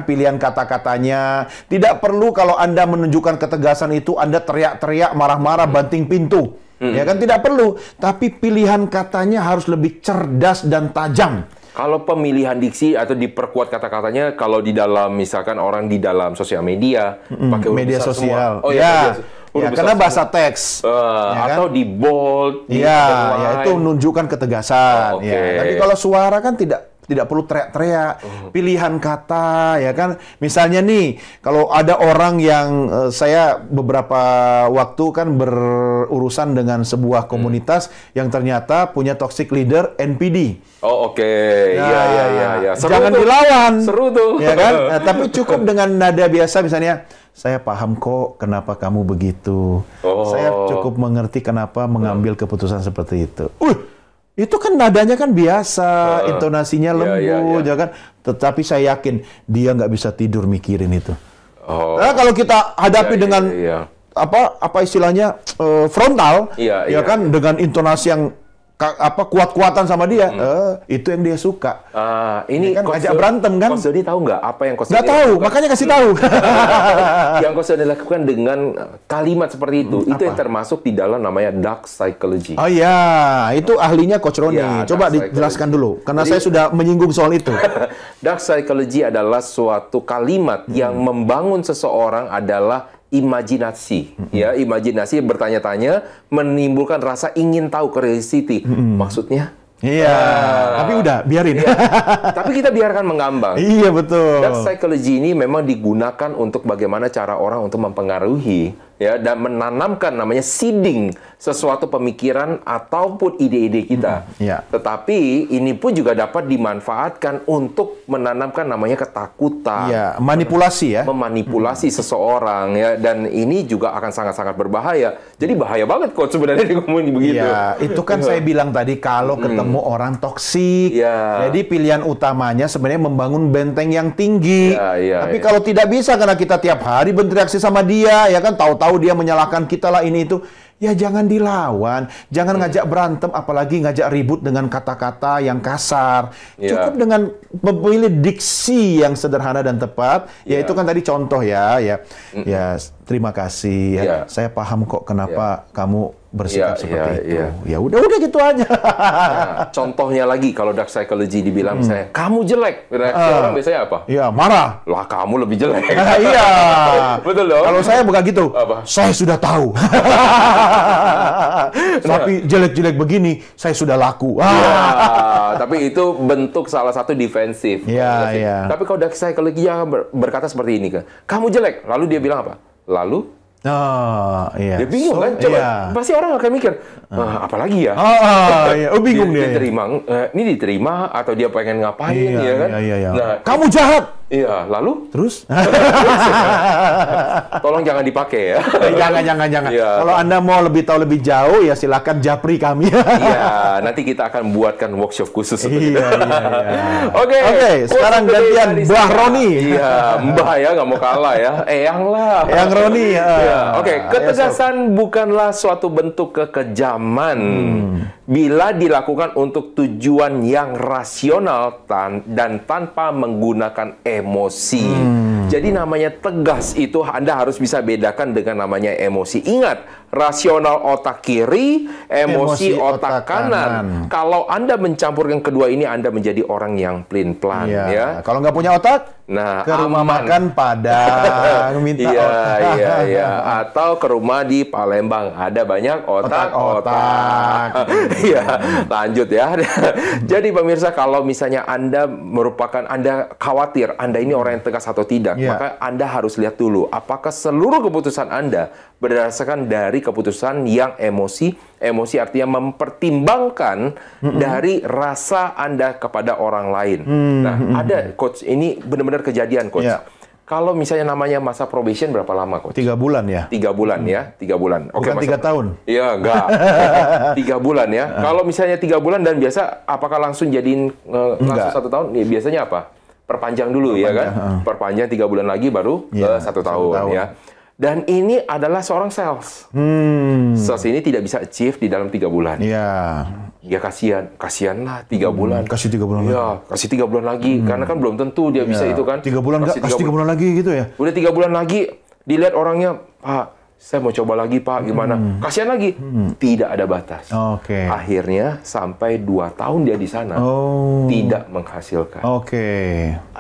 pilihan kata-katanya. Tidak perlu kalau Anda menunjukkan ketegasan itu Anda teriak-teriak, marah-marah, banting pintu. Ya kan, tidak perlu. Tapi pilihan katanya harus lebih cerdas dan tajam. Kalau pemilihan diksi atau diperkuat kata-katanya, kalau di dalam misalkan orang di dalam sosial media pakai media sosial. Semua. Karena bahasa teks. Atau di bold. Itu menunjukkan ketegasan. Tapi kalau suara kan tidak tidak perlu teriak-teriak. Pilihan kata, ya kan. Misalnya nih, kalau ada orang yang saya beberapa waktu kan berurusan dengan sebuah komunitas yang ternyata punya toxic leader NPD. Oh, oke. Nah, Iya. Jangan tuh. dilawan. Seru tuh. Ya kan? Nah, tapi cukup dengan nada biasa misalnya, saya paham kok kenapa kamu begitu. Saya cukup mengerti kenapa mengambil keputusan seperti itu. Itu kan nadanya kan biasa, intonasinya lembut, ya kan? Tetapi saya yakin dia nggak bisa tidur mikirin itu. Nah, kalau kita hadapi dengan apa istilahnya frontal, ya kan, dengan intonasi yang kuat-kuatan sama dia, itu yang dia suka. Ini kan ngajak berantem kan? Coach Dodi tahu nggak apa yang Coach Dodi nggak tahu, makanya kasih tahu. Yang Coach Dodi lakukan dengan kalimat seperti itu, itu yang termasuk di dalam namanya dark psychology. Oh iya, itu ahlinya Coach Roni. Coba dijelaskan dulu, karena saya sudah menyinggung soal itu. Dark psychology adalah suatu kalimat yang membangun seseorang adalah imajinasi, ya, imajinasi bertanya-tanya, menimbulkan rasa ingin tahu, curiosity. Maksudnya? Iya, tapi udah biarin. Tapi kita biarkan mengambang. Iya, betul. Dark psychology ini memang digunakan untuk bagaimana cara orang untuk mempengaruhi, ya, dan menanamkan namanya seeding sesuatu pemikiran ataupun ide-ide kita. Tetapi ini pun juga dapat dimanfaatkan untuk menanamkan namanya ketakutan. Iya, manipulasi ya. Memanipulasi seseorang, ya, dan ini juga akan sangat-sangat berbahaya. Jadi bahaya banget Coach sebenarnya ngomongin begitu. Iya, itu kan saya bilang tadi kalau ketemu orang toksik. Jadi pilihan utamanya sebenarnya membangun benteng yang tinggi. Tapi kalau tidak bisa karena kita tiap hari berinteraksi sama dia, ya kan, tahu-tahu dia menyalahkan kita lah ini itu. Ya jangan dilawan, jangan ngajak berantem, apalagi ngajak ribut dengan kata-kata yang kasar. Cukup dengan memilih diksi yang sederhana dan tepat. Ya itu kan tadi contoh ya. Ya terima kasih. Saya paham kok kenapa kamu bersikap seperti itu. Ya udah gitu aja. Contohnya lagi kalau dark psychology dibilang misalnya kamu jelek, reaksi orang biasanya apa? Iya, marah. Lah kamu lebih jelek. Iya. Betul dong. Kalau saya bukan gitu. Apa? Saya sudah tahu. Tapi jelek-jelek begini saya sudah laku. Tapi itu bentuk salah satu defensif. Iya. Tapi kalau dark psychology berkata seperti ini kan, kamu jelek, lalu dia bilang apa? Lalu iya. Dia bingung kan? Coba pasti orang akan mikir, apalagi ya? Bingung dia. Ini diterima atau dia pengen ngapain, ya kan? Nah, kamu jahat. Iya, lalu? Terus? Tolong jangan dipakai ya. Jangan. Kalau Anda mau lebih tahu lebih jauh, ya silakan japri kami. Iya, nanti kita akan buatkan workshop khusus untuk itu. Oke, sekarang gantian Mbah Roni. Iya, Mbah ya, nggak mau kalah ya. Eyang lah. Eyang Roni. Ketegasan bukanlah suatu bentuk kekejaman bila dilakukan untuk tujuan yang rasional dan tanpa menggunakan emosi. Jadi namanya tegas itu Anda harus bisa bedakan dengan namanya emosi. Ingat, rasional otak kiri, emosi otak kanan. Kalau Anda mencampurkan kedua ini, Anda menjadi orang yang pelin-pelan. Ya. Kalau nggak punya otak, ke rumah makan Padang, minta otak. Iya. Atau ke rumah di Palembang, ada banyak otak-otak. Iya, lanjut ya. Jadi pemirsa, kalau misalnya Anda khawatir Anda ini orang yang tegas atau tidak, maka Anda harus lihat dulu apakah seluruh keputusan Anda berdasarkan dari keputusan yang emosi artinya mempertimbangkan dari rasa Anda kepada orang lain. Nah, ada Coach, ini benar-benar kejadian Coach. Kalau misalnya namanya masa probation berapa lama Coach? 3 bulan ya. 3 bulan ya, 3 bulan. Bukan 3 tahun. Iya, enggak. 3 bulan ya. Kalau misalnya 3 bulan dan biasa, apakah langsung jadiin langsung 1 tahun? Ya, biasanya apa? Perpanjang dulu ya kan? Perpanjang 3 bulan lagi baru 1 tahun ya. Dan ini adalah seorang sales. Sales ini tidak bisa achieve di dalam 3 bulan. Ya kasihanlah 3 bulan. Kasih 3 bulan lagi. Kasih 3 bulan lagi. Karena kan belum tentu dia bisa itu kan. 3 bulan nggak, kasih 3 bulan lagi gitu ya. Udah 3 bulan lagi, dilihat orangnya, Pak, saya mau coba lagi Pak, gimana? Kasihan lagi. Tidak ada batas. Akhirnya sampai 2 tahun dia di sana, tidak menghasilkan.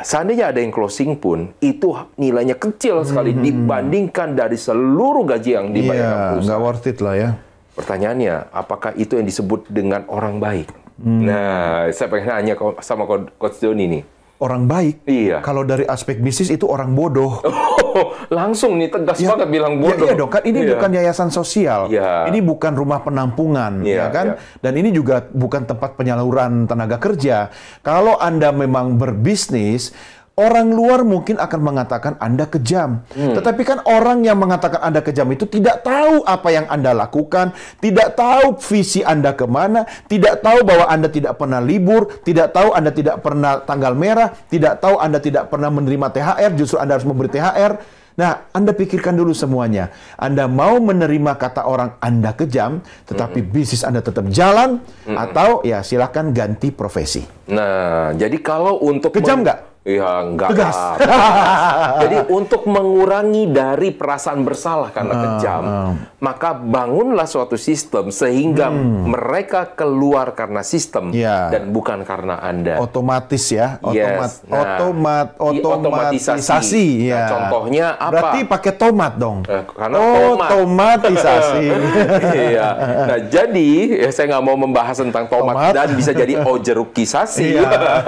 Seandainya ada yang closing pun, itu nilainya kecil sekali dibandingkan dari seluruh gaji yang dibayar perusahaan. Nggak worth it lah ya. Pertanyaannya, apakah itu yang disebut dengan orang baik? Nah, saya pengen nanya sama Coach Doni nih. Orang baik, iya. Kalau dari aspek bisnis itu orang bodoh. Langsung nih tegas banget bilang bodoh. Iya dong, kan ini bukan yayasan sosial, ini bukan rumah penampungan, ya kan? Dan ini juga bukan tempat penyaluran tenaga kerja. Kalau Anda memang berbisnis, orang luar mungkin akan mengatakan Anda kejam. Tetapi kan orang yang mengatakan Anda kejam itu tidak tahu apa yang Anda lakukan, tidak tahu visi Anda kemana, tidak tahu bahwa Anda tidak pernah libur, tidak tahu Anda tidak pernah tanggal merah, tidak tahu Anda tidak pernah menerima THR, justru Anda harus memberi THR. Nah, Anda pikirkan dulu semuanya. Anda mau menerima kata orang Anda kejam, tetapi bisnis Anda tetap jalan, atau ya silakan ganti profesi. Nah, jadi kalau untuk... Kejam nggak? Iya, enggak. Tegas. Jadi untuk mengurangi dari perasaan bersalah karena kejam, maka bangunlah suatu sistem sehingga mereka keluar karena sistem dan bukan karena Anda. Otomatis ya, otomatisasi. Ya. Nah, contohnya apa? Berarti pakai tomat dong. Karena otomatisasi. Iya. Nah, jadi saya nggak mau membahas tentang tomat. Dan bisa jadi ojerukisasi. Nah,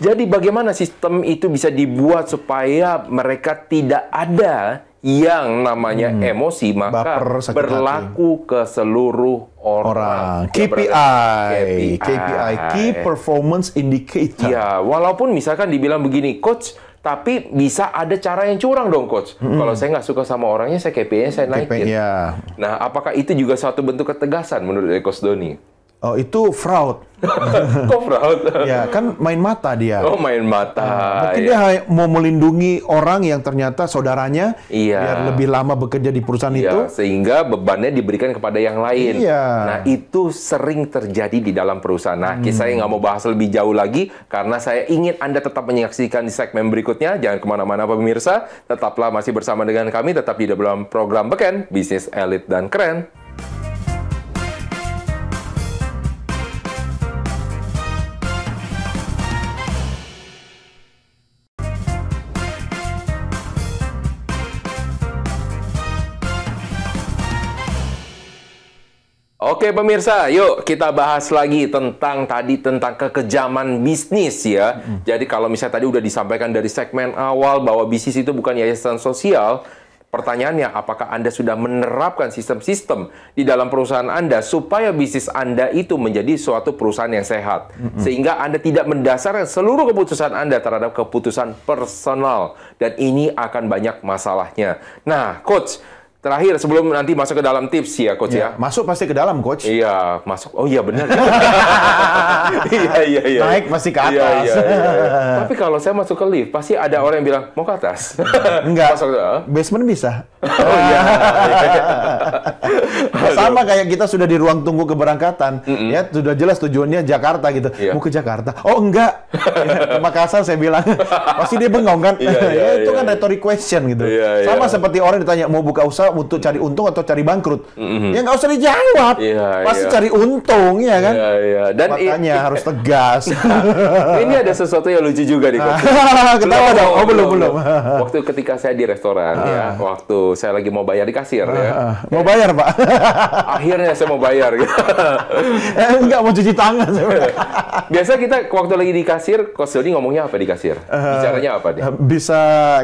jadi bagaimana sistem itu bisa dibuat supaya mereka tidak ada yang namanya emosi, maka berlaku ke seluruh orang. KPI, Key Performance Indicator. Ya, walaupun misalkan dibilang begini, Coach, tapi bisa ada cara yang curang dong, Coach. Kalau saya nggak suka sama orangnya, saya KPI-nya saya naikin. Nah, apakah itu juga suatu bentuk ketegasan menurut Coach Doni? Oh, itu fraud. Kok fraud? Ya, kan main mata dia. Oh, main mata. Mungkin dia mau melindungi orang yang ternyata saudaranya, biar lebih lama bekerja di perusahaan itu. Sehingga bebannya diberikan kepada yang lain. Nah, itu sering terjadi di dalam perusahaan. Nah, saya nggak mau bahas lebih jauh lagi, karena saya ingin Anda tetap menyaksikan di segmen berikutnya. Jangan kemana-mana, pemirsa. Tetaplah masih bersama dengan kami, tetap di dalam program Beken, Bisnis Elit dan Keren. Oke pemirsa, yuk kita bahas lagi tentang kekejaman bisnis ya. Jadi kalau misalnya tadi udah disampaikan dari segmen awal bahwa bisnis itu bukan yayasan sosial, pertanyaannya apakah Anda sudah menerapkan sistem-sistem di dalam perusahaan Anda supaya bisnis Anda itu menjadi suatu perusahaan yang sehat. Sehingga Anda tidak mendasarkan seluruh keputusan Anda terhadap keputusan personal. Dan ini akan banyak masalahnya. Nah, Coach, terakhir, sebelum nanti masuk ke dalam tips ya, Coach ya. Masuk pasti ke dalam, Coach. Iya, masuk. Oh iya, benar. Iya. Naik pasti ke atas. Iya. Tapi kalau saya masuk ke lift, pasti ada orang yang bilang, mau ke atas? Enggak. Masuk, basement bisa. Oh iya. Sama kayak kita sudah di ruang tunggu keberangkatan. Ya, sudah jelas tujuannya Jakarta gitu. Mau ke Jakarta. Oh, enggak. Ke Makassar saya bilang. Pasti dia bengong kan? Itu kan rhetoric question gitu. Sama seperti orang ditanya, mau buka usaha untuk cari untung atau cari bangkrut? Ya nggak usah dijawab. Pasti cari untung, ya kan? Dan makanya harus tegas. Ini ada sesuatu yang lucu juga nih, Coach. Ketawa dong. Oh, belum. Waktu ketika saya di restoran, ya, waktu saya lagi mau bayar di kasir, ya. Mau bayar, Pak? Akhirnya saya mau bayar. Enggak, mau cuci tangan. Biasa kita waktu lagi di kasir, Coach Doni ngomongnya apa di kasir? Bicaranya apa dia? Bisa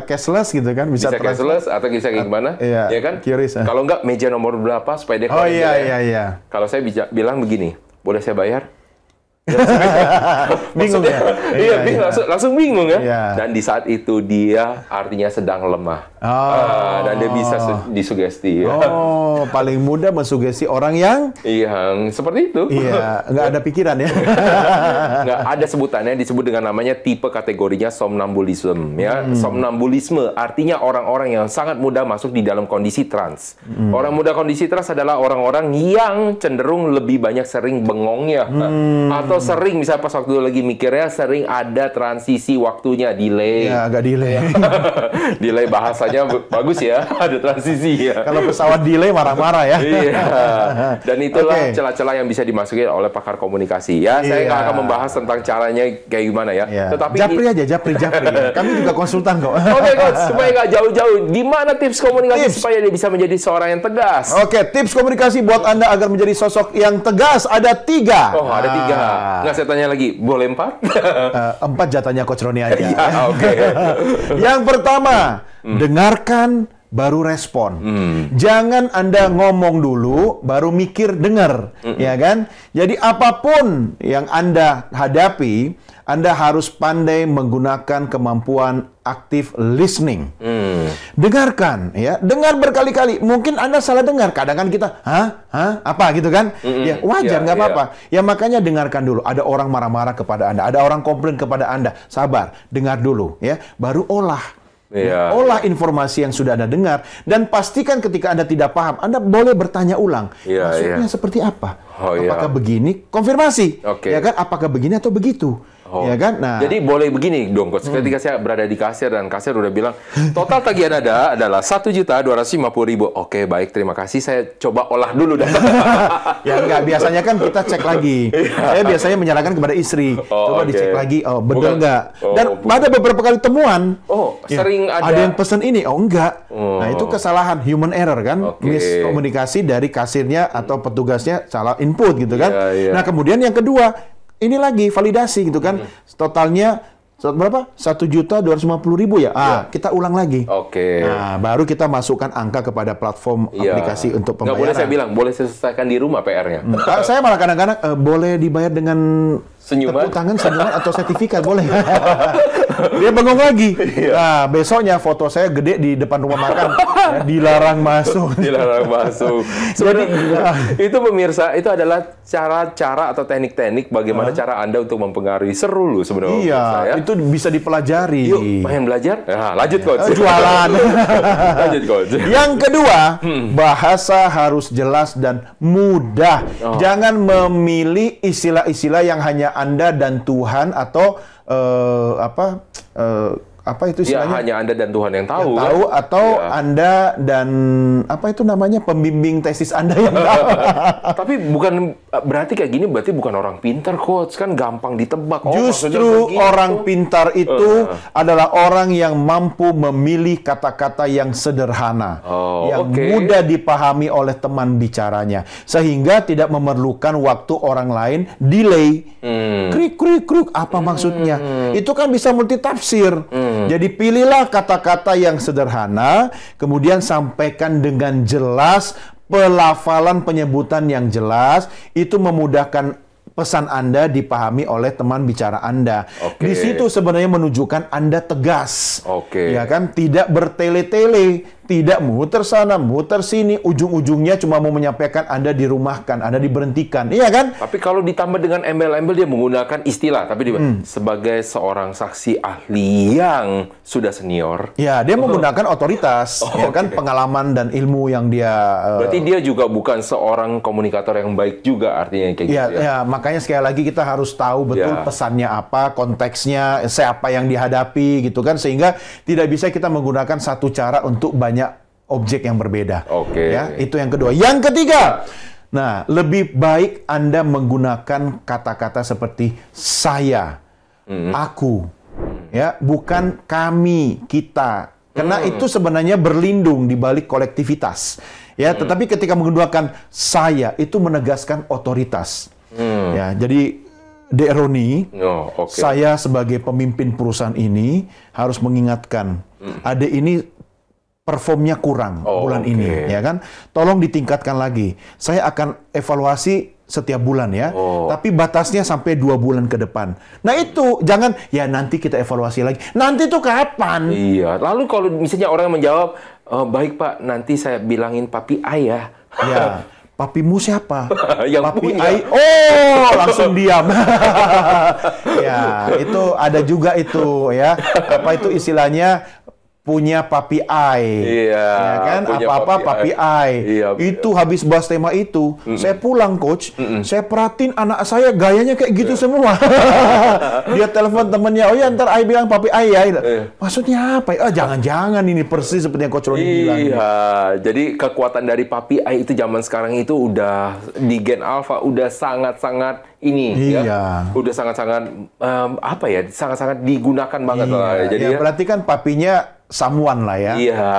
cashless gitu kan? Bisa cashless atau bisa kayak gimana? Ya kan? Kalau enggak, meja nomor berapa supaya dia keluar. Iya. Kalau saya bilang begini, boleh saya bayar? Bingung ya? Iya, langsung bingung ya. Dan di saat itu dia artinya sedang lemah. Dan dia bisa disugesti. Oh, paling mudah mensugesti orang yang seperti itu. Iya, nggak ada pikiran ya. Nggak ada sebutannya, disebut dengan namanya tipe kategorinya somnambulisme. Ya, somnambulisme artinya orang-orang yang sangat mudah masuk di dalam kondisi trans. Orang muda kondisi trans adalah orang-orang yang cenderung lebih banyak sering bengongnya atau kalau sering, misalnya pas waktu lagi mikirnya, sering ada transisi waktunya, delay. Ya, agak delay. Delay bahasanya bagus ya, ada transisi ya. Kalau pesawat delay marah-marah ya. Iya. Dan itulah celah-celah yang bisa dimasuki oleh pakar komunikasi. Ya, saya nggak akan membahas tentang caranya kayak gimana ya. Tetapi Japri. Kami juga konsultan kok. Oke, Coach, supaya nggak jauh-jauh, gimana tips komunikasi supaya dia bisa menjadi seorang yang tegas? Oke, tips komunikasi buat Anda agar menjadi sosok yang tegas ada 3. Oh, ada 3. Nggak, saya tanya lagi, boleh 4? 4 jatahnya Coach Roni aja. Oke. Yang pertama, dengarkan baru respon. Jangan Anda ngomong dulu, baru mikir dengar, ya kan? Jadi apapun yang Anda hadapi, Anda harus pandai menggunakan kemampuan active listening. Dengarkan, ya. Dengar berkali-kali. Mungkin Anda salah dengar. Kadang kan kita, apa gitu kan? Ya wajar, nggak apa-apa. Ya makanya dengarkan dulu. Ada orang marah-marah kepada Anda, ada orang komplain kepada Anda. Sabar, dengar dulu, ya. Baru olah. Olah informasi yang sudah Anda dengar dan pastikan ketika Anda tidak paham, Anda boleh bertanya ulang. Maksudnya seperti apa? Apakah begini? Konfirmasi. Ya kan? Apakah begini atau begitu? Ya kan? Nah, jadi boleh begini dong, Coach. Ketika saya berada di kasir dan kasir udah bilang, total tagihan Anda adalah 1.250.000. Oke, baik, terima kasih. Saya coba olah dulu dah. Ya enggak, biasanya kan kita cek lagi. Saya biasanya menyalahkan kepada istri. Coba dicek lagi, betul nggak? Dan ada beberapa kali temuan. Sering ada yang pesan ini, enggak. Nah, itu kesalahan, human error kan? Miskomunikasi dari kasirnya atau petugasnya salah input gitu kan? Nah, kemudian yang kedua, ini lagi validasi gitu kan, totalnya berapa? 1.250.000 ya. Kita ulang lagi. Nah, baru kita masukkan angka kepada platform aplikasi untuk pembayaran. Nggak boleh saya bilang, boleh saya selesaikan di rumah PR-nya. Saya malah kadang-kadang boleh dibayar dengan senyuman, tepuk tangan, senyuman atau sertifikat boleh. Dia bengong lagi. Nah, besoknya foto saya gede di depan rumah makan, ya, dilarang masuk. Dilarang masuk. Jadi itu pemirsa, itu adalah cara-cara atau teknik-teknik bagaimana cara Anda untuk mempengaruhi. Seru loh sebenarnya. Iya, itu bisa dipelajari. Yuk, main belajar. Nah, lanjut Coach. Jualan. Lanjut Coach. Yang kedua, bahasa harus jelas dan mudah. Jangan memilih istilah-istilah yang hanya Anda dan Tuhan atau apa itu istilahnya? Ya, hanya Anda dan Tuhan yang tahu. Atau Anda dan apa itu namanya, pembimbing tesis Anda yang tahu. Tapi bukan berarti kayak gini, berarti bukan orang pintar, Coach. Kan gampang ditebak. Justru orang pintar itu adalah orang yang mampu memilih kata-kata yang sederhana, yang mudah dipahami oleh teman bicaranya, sehingga tidak memerlukan waktu orang lain delay. Krik, apa maksudnya? Itu kan bisa multitafsir. Jadi pilihlah kata-kata yang sederhana, kemudian sampaikan dengan jelas, pelafalan penyebutan yang jelas, itu memudahkan pesan Anda dipahami oleh teman bicara Anda. Di situ sebenarnya menunjukkan Anda tegas. Ya kan? Tidak bertele-tele. Tidak muter sana, muter sini, ujung-ujungnya cuma mau menyampaikan Anda dirumahkan, Anda diberhentikan. Iya kan? Tapi kalau ditambah dengan embel-embel, dia menggunakan istilah. Tapi dia sebagai seorang saksi ahli yang sudah senior. Ya, dia menggunakan otoritas. Ya kan? Pengalaman dan ilmu yang dia... Berarti dia juga bukan seorang komunikator yang baik juga, artinya kayak gitu ya? Ya, makanya sekali lagi kita harus tahu betul pesannya apa, konteksnya, siapa yang dihadapi, gitu kan. Sehingga tidak bisa kita menggunakan satu cara untuk banyak objek yang berbeda. Ya, itu yang kedua. Yang ketiga, nah, lebih baik Anda menggunakan kata-kata seperti saya, aku, ya, bukan kami, kita. Karena itu sebenarnya berlindung di balik kolektivitas. Ya, tetapi ketika menggunakan saya, itu menegaskan otoritas. Ya, jadi Dek Roni, saya sebagai pemimpin perusahaan ini harus mengingatkan, Adek ini performnya kurang bulan ini, ya kan? Tolong ditingkatkan lagi. Saya akan evaluasi setiap bulan ya, tapi batasnya sampai 2 bulan ke depan. Nah itu, jangan, ya nanti kita evaluasi lagi. Nanti tuh kapan? Iya, lalu kalau misalnya orang menjawab, baik Pak, nanti saya bilangin papi ayah. Ya, papimu siapa? Yang papi punya. Langsung diam. Ya, itu ada juga itu ya. Apa itu istilahnya? punya papi I. Iya. Ya kan? Apa-apa papi I. Iya, itu habis bahas tema itu, saya pulang coach, saya perhatiin anak saya gayanya kayak gitu semua. Dia telepon temennya, oh ya ntar I bilang papi I ya. Maksudnya apa? Jangan-jangan ini persis seperti yang Coach Roni bilang. Iya, jadi kekuatan dari papi I itu zaman sekarang itu udah di Gen Alpha udah sangat-sangat ini ya. Udah sangat-sangat sangat-sangat digunakan banget lah. Jadi ya, berarti kan papinya someone lah ya. Iya,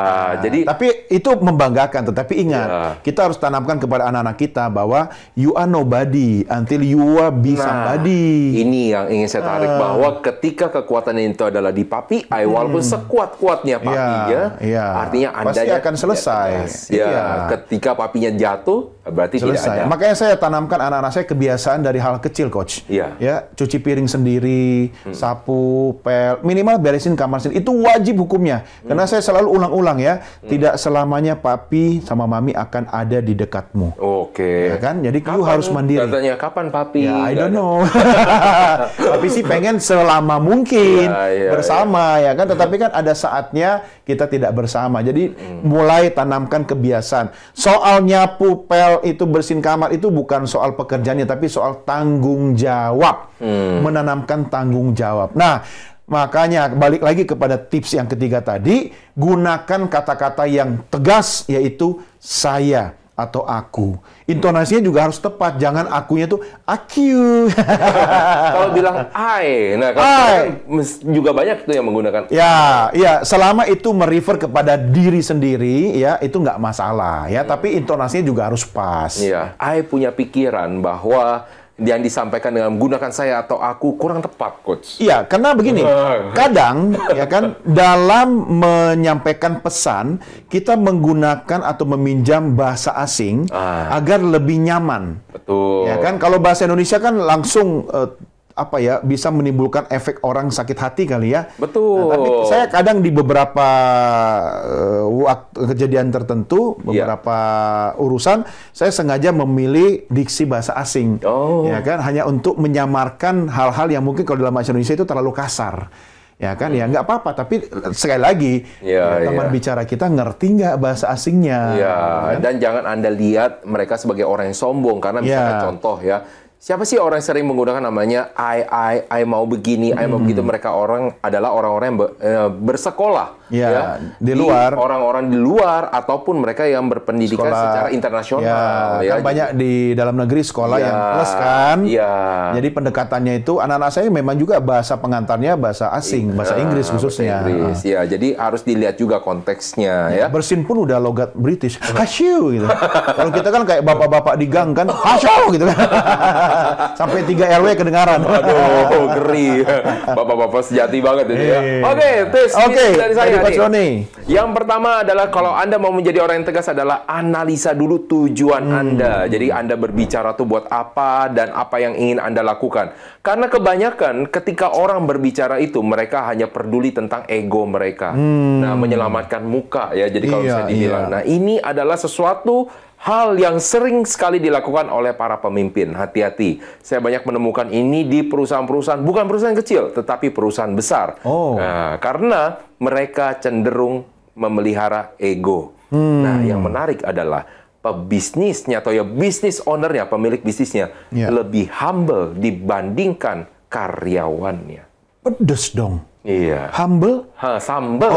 jadi tapi itu membanggakan. Tetapi ingat, kita harus tanamkan kepada anak-anak kita bahwa you are nobody until you be somebody. Ini yang ingin saya tarik bahwa ketika kekuatan itu adalah di papi I, walaupun sekuat-kuatnya papinya, artinya Anda pasti akan selesai. Ketika papinya jatuh, berarti selesai. tidak ada. Makanya saya tanamkan anak-anak saya kebiasaan dari hal kecil, Coach. Ya, cuci piring sendiri, sapu, pel, minimal beresin kamar sendiri. Itu wajib hukumnya. Karena saya selalu ulang-ulang ya, tidak selamanya papi sama mami akan ada di dekatmu. Oke. Ya kan? Jadi you harus mandiri. Katanya kapan papi? Ya, I don't know. Tapi sih pengen selama mungkin bersama ya kan. Tetapi kan ada saatnya kita tidak bersama. Jadi mulai tanamkan kebiasaan. Soal nyapu, pel, itu bersihin kamar itu bukan soal pekerjaannya, tapi soal tanggung jawab. Menanamkan tanggung jawab. Nah, makanya balik lagi kepada tips yang ketiga tadi, gunakan kata-kata yang tegas, yaitu saya atau aku. Intonasinya juga harus tepat, jangan akunya tuh aku. Kalau bilang I, nah kan juga banyak tuh yang menggunakan. Ya, selama itu merefer kepada diri sendiri, ya itu nggak masalah, ya. Tapi intonasinya juga harus pas. Iya, I punya pikiran bahwa yang disampaikan dengan menggunakan saya atau aku kurang tepat, Coach. Iya, karena begini, kadang ya kan dalam menyampaikan pesan kita menggunakan atau meminjam bahasa asing agar lebih nyaman. Betul. Ya kan kalau bahasa Indonesia kan langsung bisa menimbulkan efek orang sakit hati kali ya. Betul. Nah, tapi saya kadang di beberapa kejadian tertentu, beberapa urusan, saya sengaja memilih diksi bahasa asing. Ya kan, hanya untuk menyamarkan hal-hal yang mungkin kalau dalam bahasa Indonesia itu terlalu kasar. Ya kan, ya nggak apa-apa. Tapi sekali lagi, teman bicara kita ngerti nggak bahasa asingnya. Kan? Dan jangan Anda lihat mereka sebagai orang yang sombong. Karena misalnya contoh ya, siapa sih orang yang sering menggunakan namanya I mau begini, I mau begitu. Mereka adalah orang-orang yang bersekolah. Di luar. Orang-orang di luar ataupun mereka yang berpendidikan secara internasional. Kan banyak di dalam negeri sekolah yang plus kan. Jadi pendekatannya itu anak-anak saya memang juga bahasa pengantarnya bahasa asing, bahasa Inggris khususnya. Jadi harus dilihat juga konteksnya. Ya. Bersin pun udah logat British. Hasyu gitu. Kalau kita kan kayak bapak-bapak di gang kan, hasyu gitu kan. Sampai 3 RW kedengaran. Aduh, ngeri. Bapak-bapak sejati banget ini ya. Oke, tips dari saya. Yang pertama adalah kalau Anda mau menjadi orang yang tegas adalah analisa dulu tujuan Anda. Jadi Anda berbicara tuh buat apa dan apa yang ingin Anda lakukan. Karena kebanyakan ketika orang berbicara itu mereka hanya peduli tentang ego mereka. Nah, menyelamatkan muka ya. Jadi kalau saya dibilang, nah ini adalah sesuatu hal yang sering sekali dilakukan oleh para pemimpin. Hati-hati. Saya banyak menemukan ini di perusahaan-perusahaan, bukan perusahaan kecil, tetapi perusahaan besar. Nah, karena mereka cenderung memelihara ego. Nah, yang menarik adalah pebisnisnya atau business ownernya, pemilik bisnisnya, lebih humble dibandingkan karyawannya. Pedes dong. Iya. Humble? Sambel.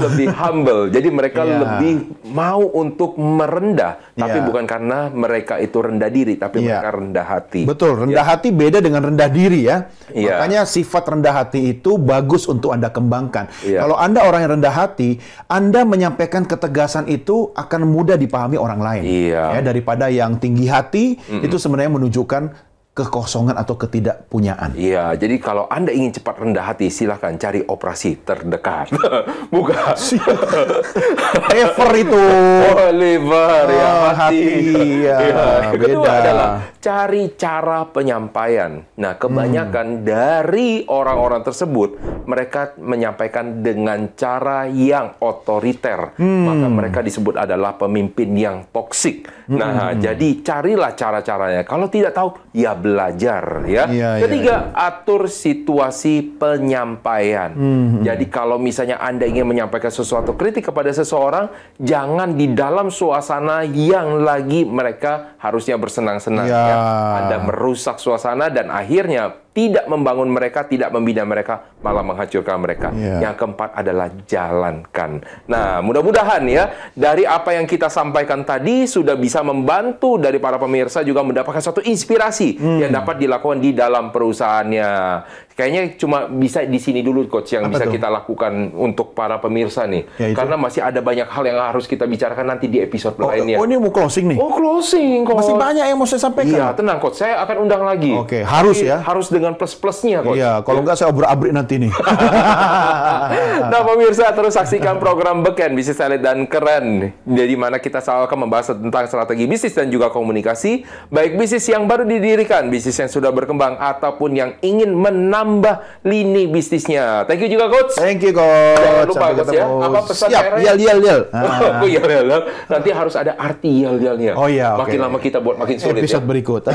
Lebih humble. Jadi mereka lebih mau untuk merendah. Tapi bukan karena mereka itu rendah diri, tapi mereka rendah hati. Betul. Rendah hati beda dengan rendah diri ya. Makanya sifat rendah hati itu bagus untuk Anda kembangkan. Kalau Anda orang yang rendah hati, Anda menyampaikan ketegasan itu akan mudah dipahami orang lain. Ya, daripada yang tinggi hati, itu sebenarnya menunjukkan kekosongan atau ketidakpunyaan. Iya, jadi kalau Anda ingin cepat rendah hati, silahkan cari operasi terdekat. Bukan. Liver itu. Liver, hati. Kedua beda. adalah cari cara penyampaian. Nah, kebanyakan dari orang-orang tersebut, mereka menyampaikan dengan cara yang otoriter. Maka mereka disebut adalah pemimpin yang toksik. Nah, jadi carilah cara-caranya. Kalau tidak tahu, ya belajar ya. Ketiga, atur situasi penyampaian. Jadi kalau misalnya Anda ingin menyampaikan sesuatu kritik kepada seseorang, jangan di dalam suasana yang lagi mereka harusnya bersenang-senang ya. Anda merusak suasana dan akhirnya tidak membangun mereka, tidak membina mereka, malah menghancurkan mereka. Yang keempat adalah jalankan. Nah, mudah-mudahan ya, dari apa yang kita sampaikan tadi sudah bisa membantu dari para pemirsa juga mendapatkan suatu inspirasi yang dapat dilakukan di dalam perusahaannya. Kayaknya cuma bisa di sini dulu, Coach, yang bisa kita lakukan untuk para pemirsa nih. Karena masih ada banyak hal yang harus kita bicarakan nanti di episode lainnya. Oh, ini mau closing nih? Oh, closing, Coach. Masih banyak yang mau saya sampaikan. Iya, tenang, Coach. Saya akan undang lagi. Oke, harus ya? Harus dengan plus-plusnya, Coach. Iya, kalau nggak saya obrak-abrik nanti nih. Nah, pemirsa, terus saksikan program Beken, Bisnis Elit dan Keren. Di mana kita selalu akan membahas tentang strategi bisnis dan juga komunikasi. Baik bisnis yang baru didirikan, bisnis yang sudah berkembang, ataupun yang ingin menambah lini bisnisnya. Thank you juga, Coach. Thank you, Coach. Jangan lupa, Coach, ya. Apa pesan Siap, yel. Yel. Nanti harus ada arti yel-yelnya. Oh iya, makin lama kita buat makin sulit. Episode berikut.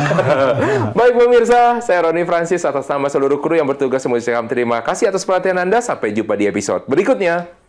Baik, pemirsa, saya Roni Francis atas nama seluruh kru yang bertugas mengucapkan terima kasih atas perhatian Anda. Sampai jumpa di episode berikutnya.